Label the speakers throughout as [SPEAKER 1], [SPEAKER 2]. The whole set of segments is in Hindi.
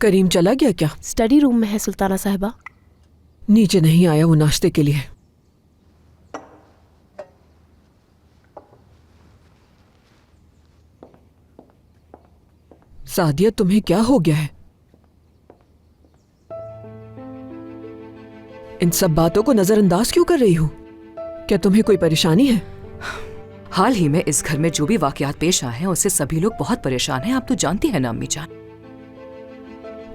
[SPEAKER 1] करीम चला गया क्या?
[SPEAKER 2] स्टडी रूम में है सुल्ताना साहिबा।
[SPEAKER 1] नीचे नहीं आया वो नाश्ते के लिए। सादिया, तुम्हें क्या हो गया है? इन सब बातों को नजरअंदाज क्यों कर रही हो? क्या तुम्हें कोई परेशानी है?
[SPEAKER 3] हाल ही में इस घर में जो भी वाकयात पेश आए हैं उससे सभी लोग बहुत परेशान हैं। आप तो जानती हैं ना अम्मी जान।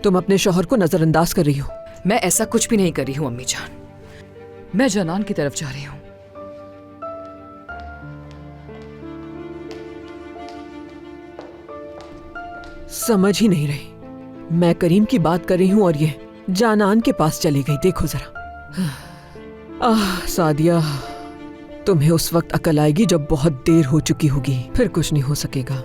[SPEAKER 1] तुम अपने शौहर को नजरअंदाज कर रही हो।
[SPEAKER 3] मैं ऐसा कुछ भी नहीं कर रही हूँ अम्मी जान। मैं जनान की तरफ जा रही हूँ।
[SPEAKER 1] समझ ही नहीं रही। मैं करीम की बात कर रही हूँ और ये जानान के पास चली गई। देखो जरा। सादिया, तुम्हें उस वक्त अकल आएगी जब बहुत देर हो चुकी होगी। फिर कुछ नहीं हो सकेगा।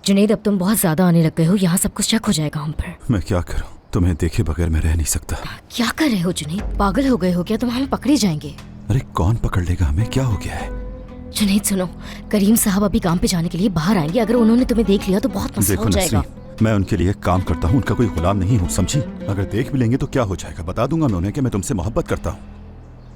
[SPEAKER 4] जुनैद, अब तुम बहुत ज्यादा आने लग गए हो। यहाँ सब कुछ शक हो जाएगा हम पर।
[SPEAKER 5] मैं क्या करूं? तुम्हें देखे बगैर मैं रह नहीं सकता।
[SPEAKER 4] क्या कर रहे हो जुनैद? पागल हो गए हो क्या? तुम हम पकड़े जाएंगे।
[SPEAKER 5] अरे कौन पकड़ लेगा हमें? क्या हो गया है?
[SPEAKER 4] जुनैद सुनो, करीम साहब अभी काम पे जाने के लिए बाहर आएंगे। अगर उन्होंने तुम्हें देख लिया तो बहुत मसला हो जाएगा।
[SPEAKER 5] मैं उनके लिए काम करता हूँ, उनका कोई गुलाम नहीं हूँ, समझी? अगर देख भी लेंगे तो क्या हो जाएगा? बता दूंगा मैं उन्हें कि मैं तुमसे मोहब्बत करता हूँ।